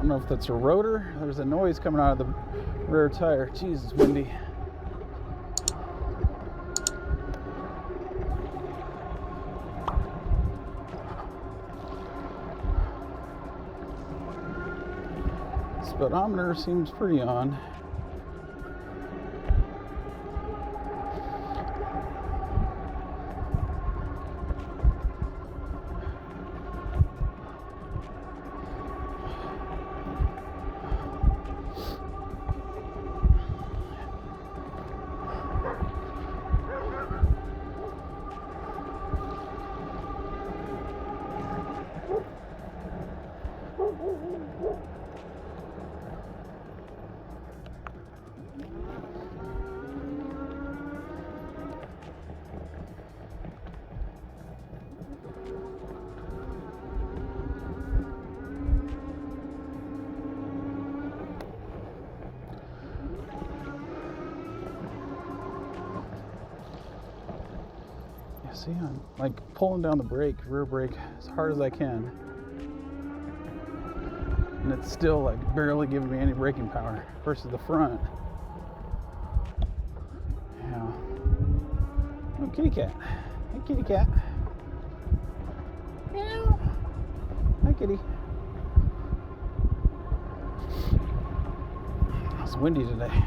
know if that's a rotor. There's a noise coming out of the rear tire. Jeez, it's windy. Speedometer seems pretty on. See, I'm like pulling down the brake, rear brake, as hard as I can. And it's still like barely giving me any braking power versus the front. Yeah. Oh, kitty cat. Hey, kitty cat. Meow. Hi, kitty. It's windy today.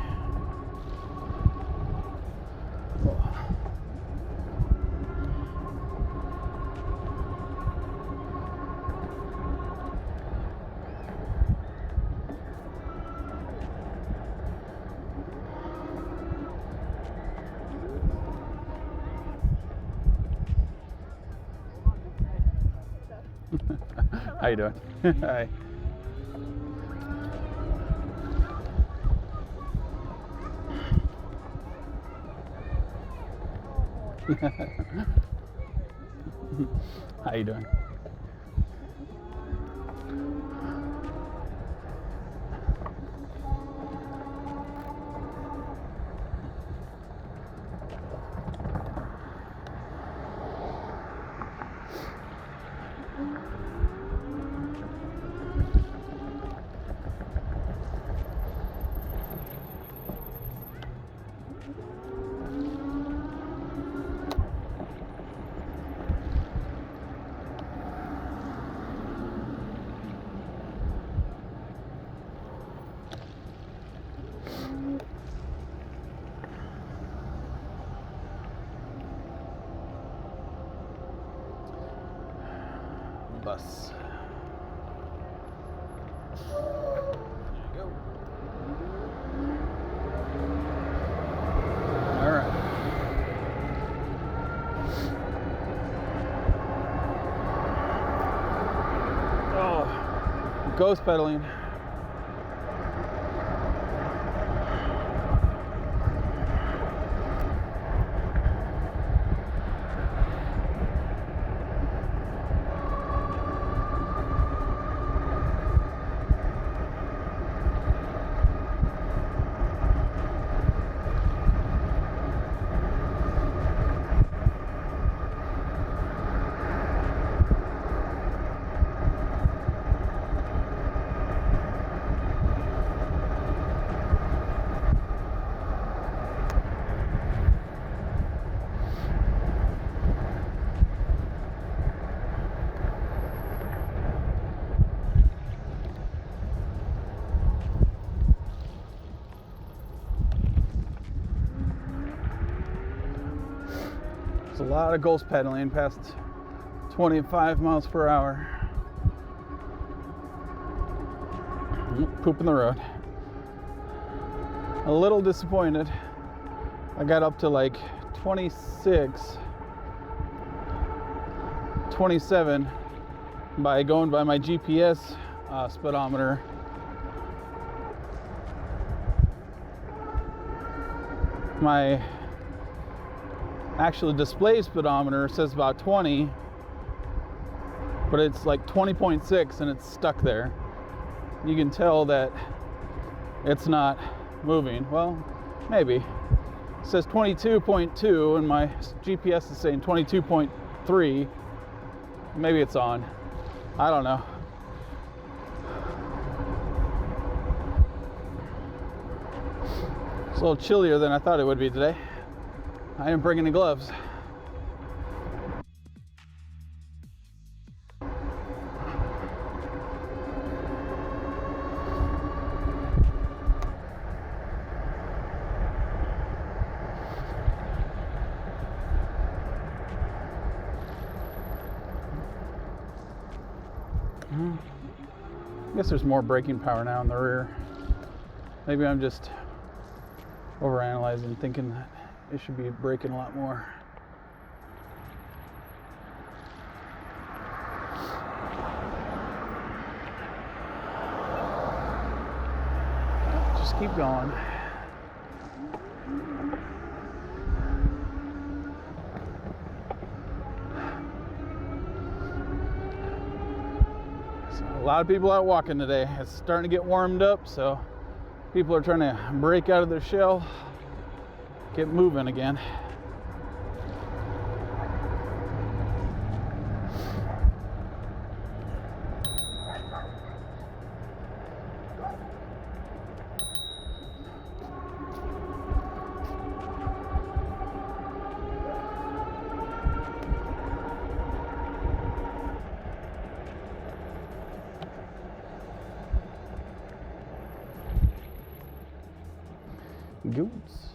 How you doing? Hi. How you doing? Bus. There you go. All right. Oh, ghost pedaling. There's a lot of ghost pedaling past 25 miles per hour. Poop in the road. A little disappointed. I got up to like 26, 27 by going by my GPS speedometer. My actual display speedometer says about 20, but it's like 20.6 and it's stuck there. You can tell that it's not moving. Well, maybe. It says 22.2 and my GPS is saying 22.3. Maybe it's on. I don't know. a little chillier than I thought it would be today. I didn't bring any gloves. I guess there's more braking power now in the rear. Maybe I'm just overanalyzing, thinking that it should be braking a lot more. Just keep going. A lot of people out walking today. It's starting to get warmed up, so people are trying to break out of their shell, get moving again. Goats.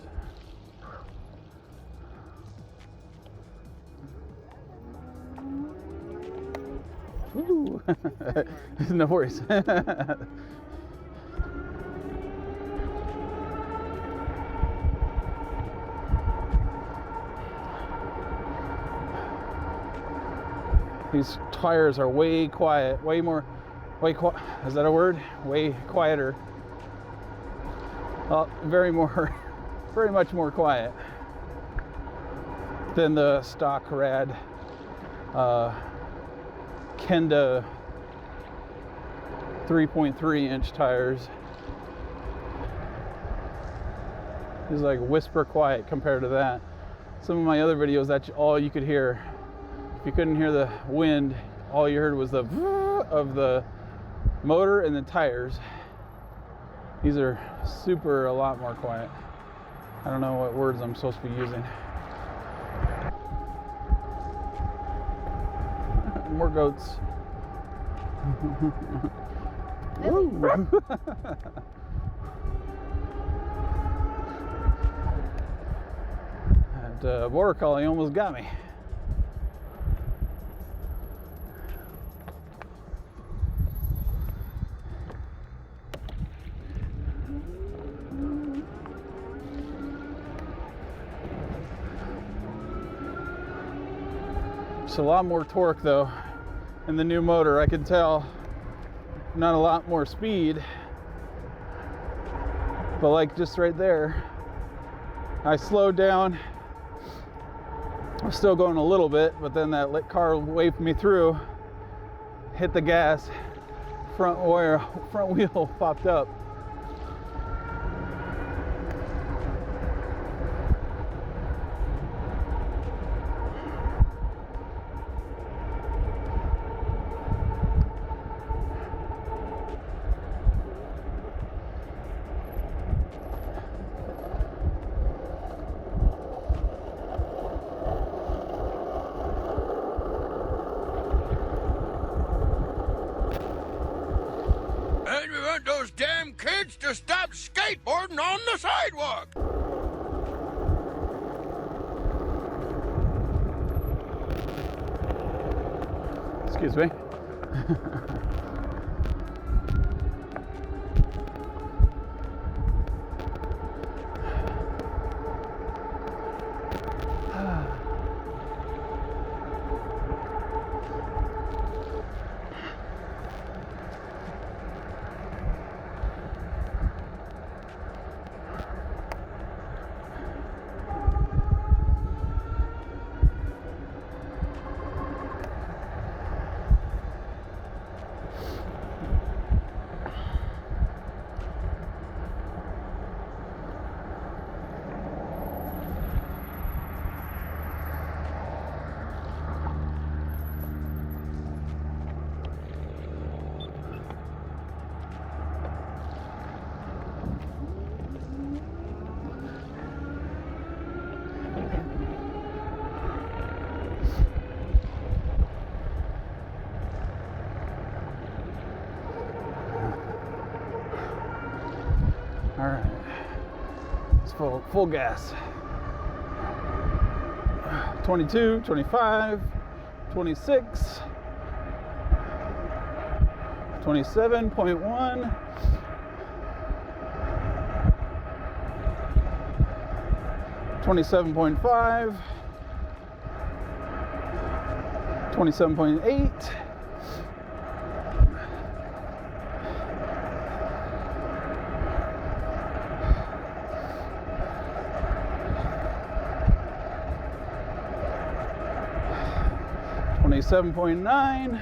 Ooh. No worries. These tires are way quiet, is that a word? Way quieter. Very much more quiet than the stock Rad Kenda 3.3-inch tires. It's like whisper quiet compared to that. Some of my other videos, that's all you could hear. If you couldn't hear the wind, all you heard was the of the motor and the tires. These are a lot more quiet. I don't know what words I'm supposed to be using. More goats. That border collie almost got me. It's a lot more torque though in the new motor. I can tell not a lot more speed, but like just right there, I slowed down. I was still going a little bit, but then that car waved me through, hit the gas, front wheel popped up. Those damn kids to stop skateboarding on the sidewalk. Excuse me. full gas. 22, 25, 26, 27.1, 27.5, 27.8, 27.9,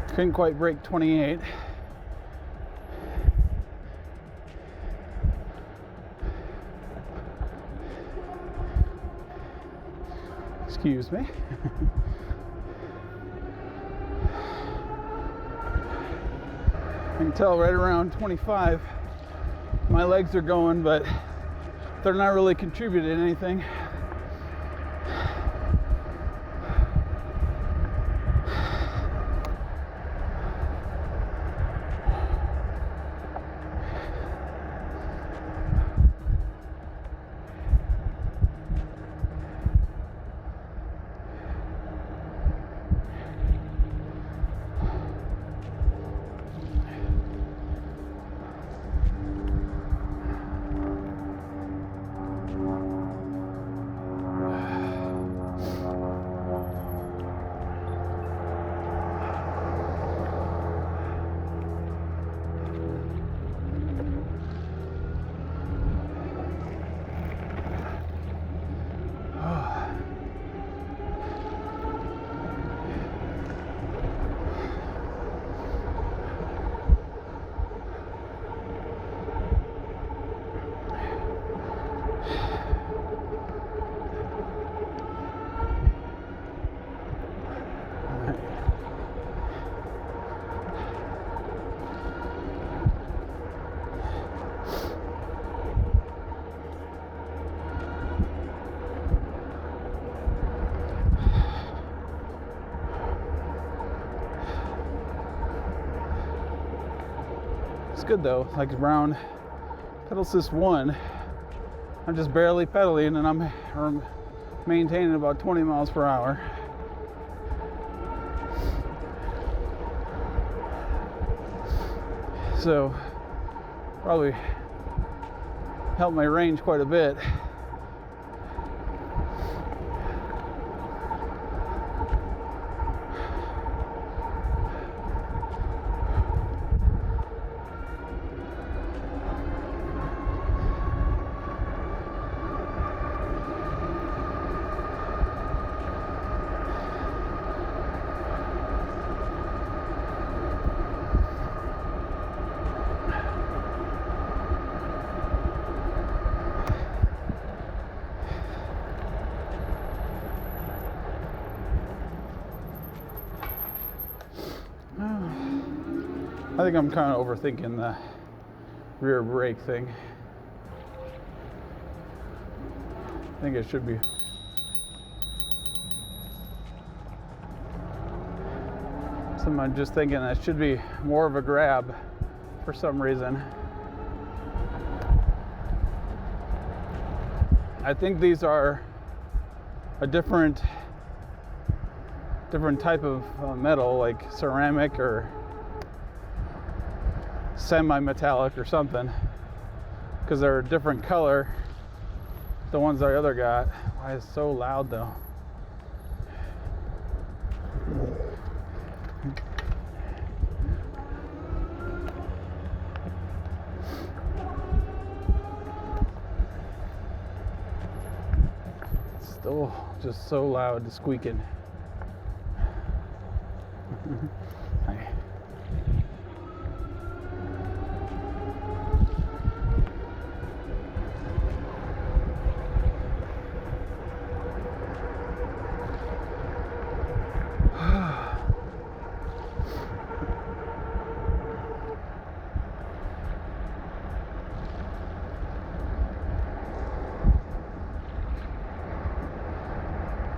'couldn't quite break 28. Excuse me. I can tell right around 25 my legs are going, but they're not really contributing anything. It's good though, like around pedal assist 1, I'm just barely pedaling and I'm maintaining about 20 miles per hour. So probably helped my range quite a bit. I think I'm kind of overthinking the rear brake thing. I think it should be. So I'm just thinking that should be more of a grab for some reason. I think these are a different type of metal, like ceramic or semi-metallic or something, because they're a different color. The ones I other got. Why is it so loud though? It's still just so loud, the squeaking. Hi.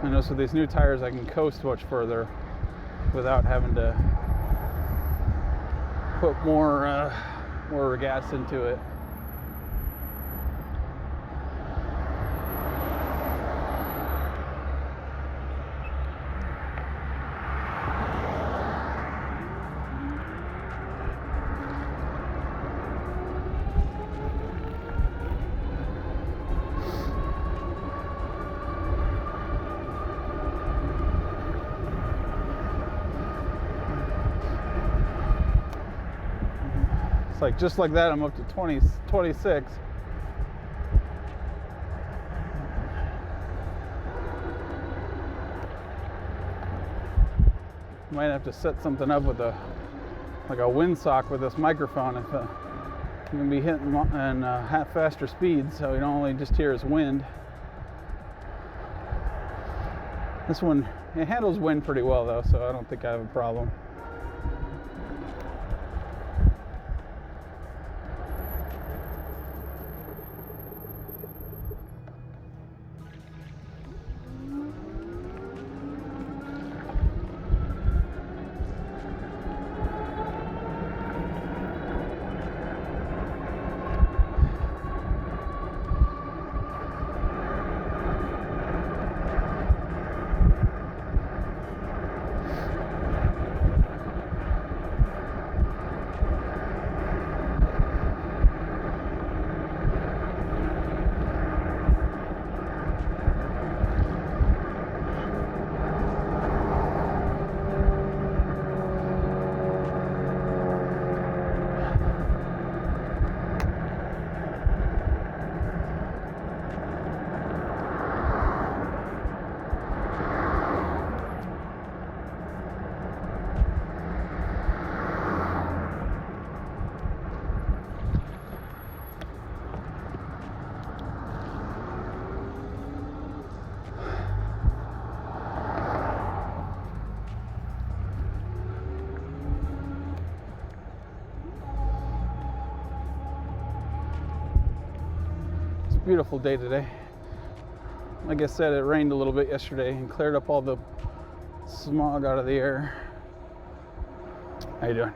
I notice with these new tires I can coast much further without having to put more gas into it. It's like just like that, I'm up to 26. Might have to set something up with like a windsock with this microphone if you can be hitting and half faster speeds, so you don't only just hear his wind. This one, it handles wind pretty well though, so I don't think I have a problem. Beautiful day today. Like I said, it rained a little bit yesterday and cleared up all the smog out of the air. How you doing?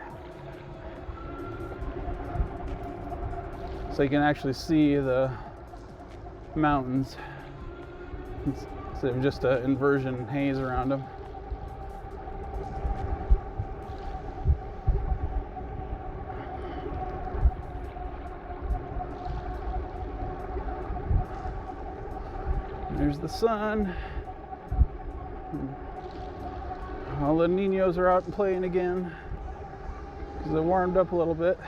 So you can actually see the mountains instead of just an inversion haze around them. There's the sun. All the Niños are out and playing again because they warmed up a little bit.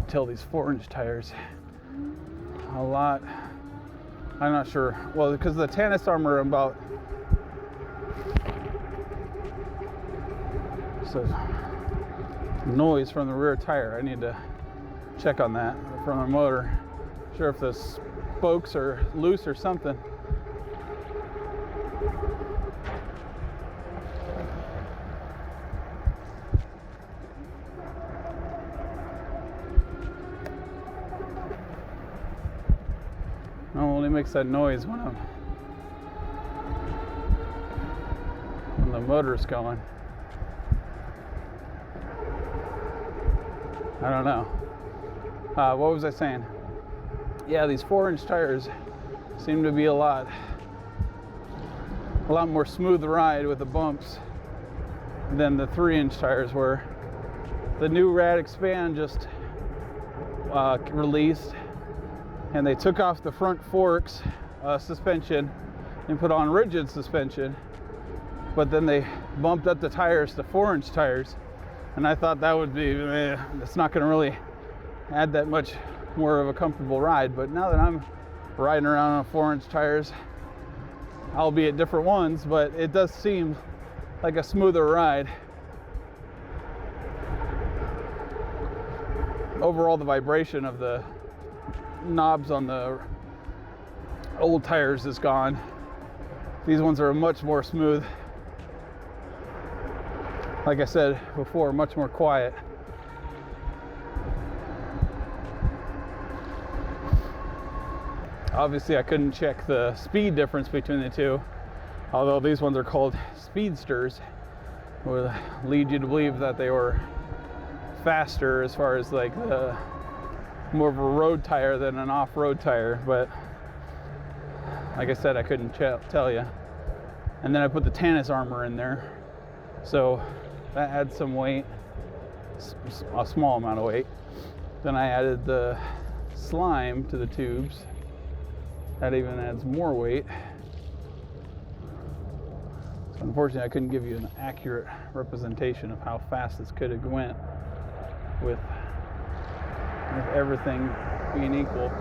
Tell these 4-inch tires a lot. I'm not sure. Well, because the Tannis armor about so noise from the rear tire. I need to check on that from the motor. Not sure if the spokes are loose or something. It only makes that noise when the motor's going. I don't know. What was I saying? Yeah, these 4-inch tires seem to be a lot more smooth ride with the bumps than the 3-inch tires were. The new Rad Expand just released, and they took off the front forks suspension and put on rigid suspension, but then they bumped up the tires to 4-inch tires, and I thought that would be it's not going to really add that much more of a comfortable ride. But now that I'm riding around on 4-inch tires, albeit different ones, but it does seem like a smoother ride. Overall, the vibration of the knobs on the old tires is gone. These ones are much more smooth. Like I said before, much more quiet. Obviously, I couldn't check the speed difference between the two, although these ones are called speedsters, would lead you to believe that they were faster as far as like the more of a road tire than an off-road tire, but like I said, I couldn't tell you. And then I put the Tannis armor in there, so that adds some weight, a small amount of weight. Then I added the slime to the tubes. That even adds more weight. So unfortunately, I couldn't give you an accurate representation of how fast this could have went with everything being equal.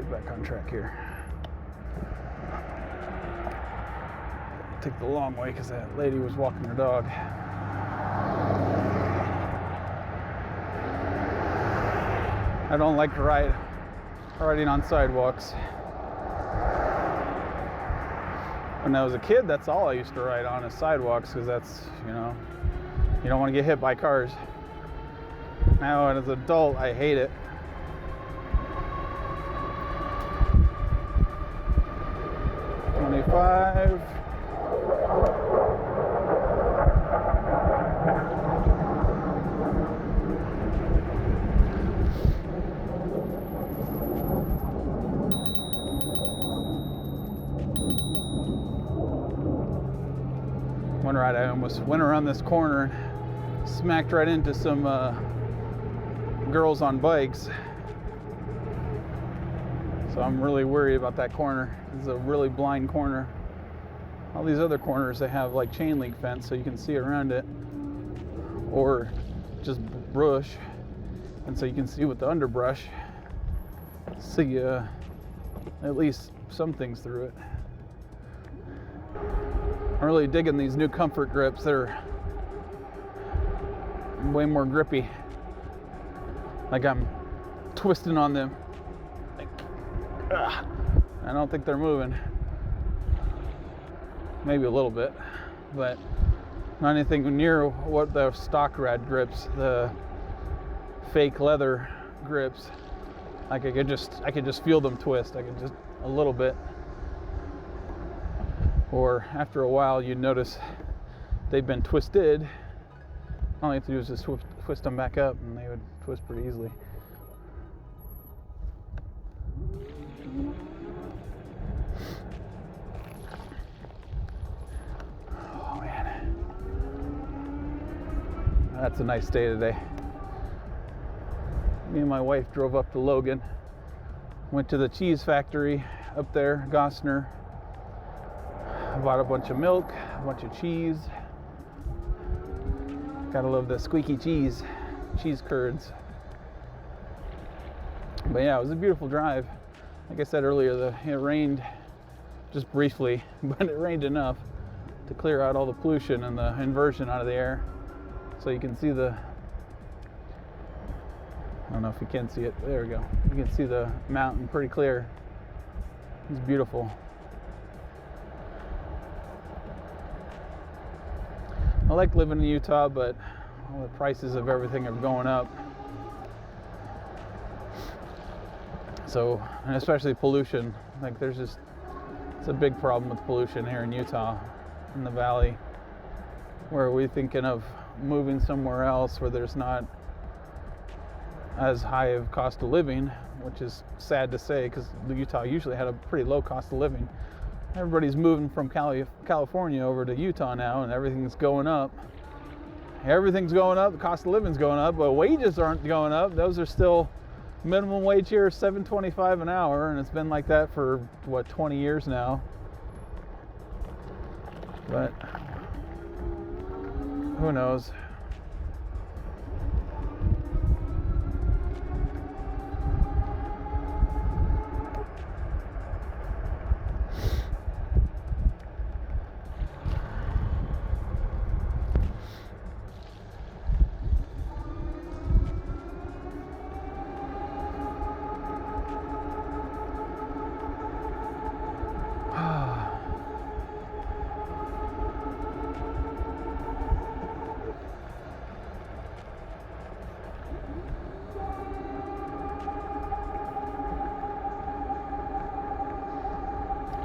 Back on track here. Take the long way because that lady was walking her dog. I don't like to riding on sidewalks. When I was a kid, that's all I used to ride on is sidewalks because that's, you don't want to get hit by cars. Now as an adult, I hate it. One ride I almost went around this corner and smacked right into some girls on bikes. So I'm really worried about that corner. It's a really blind corner. All these other corners, they have like chain link fence so you can see around it, or just brush, and so you can see with the underbrush, see at least some things through it. I'm really digging these new comfort grips. They're way more grippy. Like I'm twisting on them. I don't think they're moving. Maybe a little bit, but not anything near what the stock rad grips, the fake leather grips. Like I could just feel them twist. I could just a little bit. Or after a while, you'd notice they've been twisted. All you have to do is just twist them back up, and they would twist pretty easily. Oh man, that's a nice day today. Me and my wife drove up to Logan, went to the cheese factory up there, Gosner. Bought a bunch of milk, a bunch of cheese. Gotta love the squeaky cheese curds. But yeah, it was a beautiful drive. Like I said earlier, it rained just briefly, but it rained enough to clear out all the pollution and the inversion out of the air. So you can see I don't know if you can see it. There we go. You can see the mountain pretty clear. It's beautiful. I like living in Utah, but all the prices of everything are going up. So, and especially pollution. Like it's a big problem with pollution here in Utah, in the valley, where we're thinking of moving somewhere else where there's not as high of cost of living, which is sad to say because Utah usually had a pretty low cost of living. Everybody's moving from California over to Utah now, and everything's going up. everything's going up, the cost of living's going up, but wages aren't going up. Those are still minimum wage here, $7.25 an hour, and it's been like that for what, 20 years now. But who knows?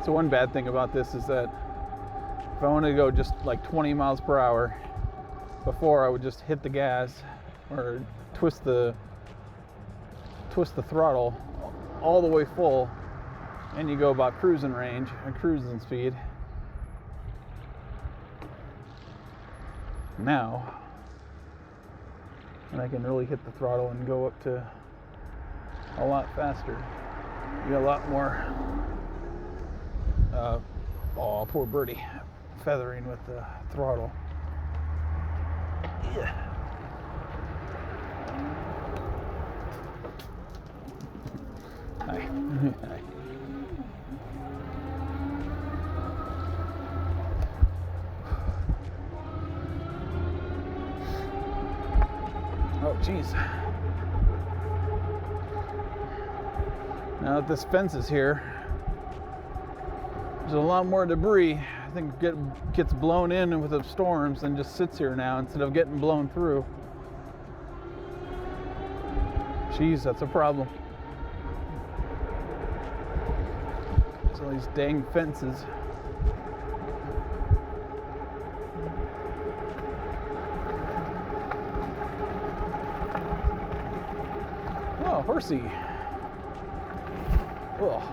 So one bad thing about this is that if I wanted to go just like 20 miles per hour, before I would just hit the gas or twist the throttle all the way full, and you go about cruising range and cruising speed. Now, and I can really hit the throttle and go up to a lot faster. You get a lot more. Oh, poor birdie, feathering with the throttle. Yeah. Hi. Hi. Oh, geez. Now that this fence is here, there's a lot more debris. I think gets blown in with the storms and just sits here now instead of getting blown through. Jeez, that's a problem. There's all these dang fences. Oh, horsey. Oh.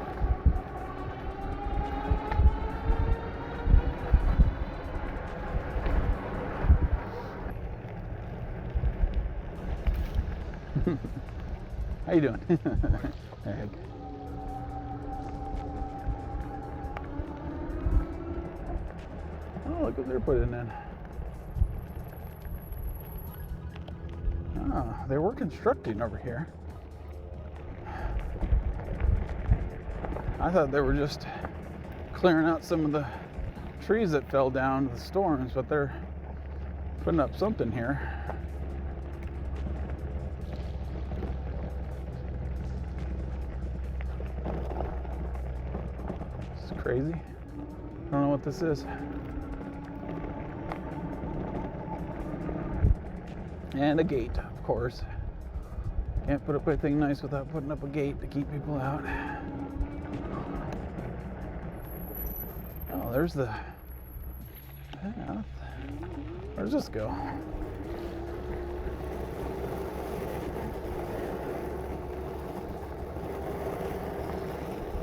How you doing? Oh, look what they're putting in. Ah, they were constructing over here. I thought they were just clearing out some of the trees that fell down with the storms, but they're putting up something here. It's crazy. I don't know what this is. And a gate, of course. Can't put up anything nice without putting up a gate to keep people out. Oh, there's the... Where does this go?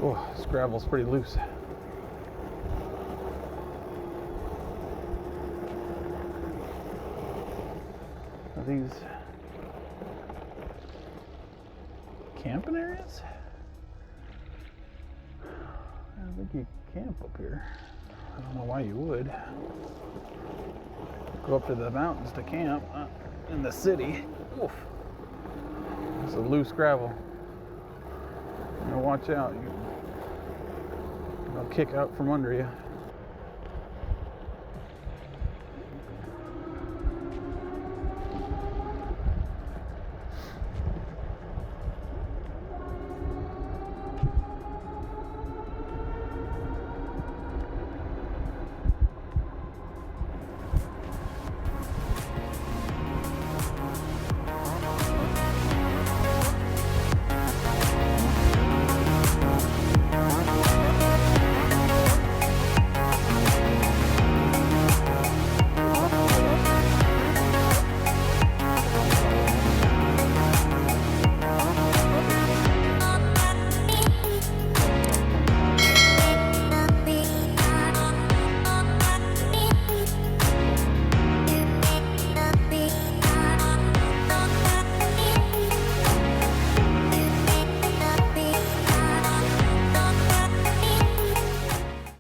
Oh, this gravel's pretty loose. Are these camping areas? I don't think you camp up here. I don't know why you would. Go up to the mountains to camp, not in the city. Oof. It's a loose gravel. You know, watch out. It'll kick out from under you.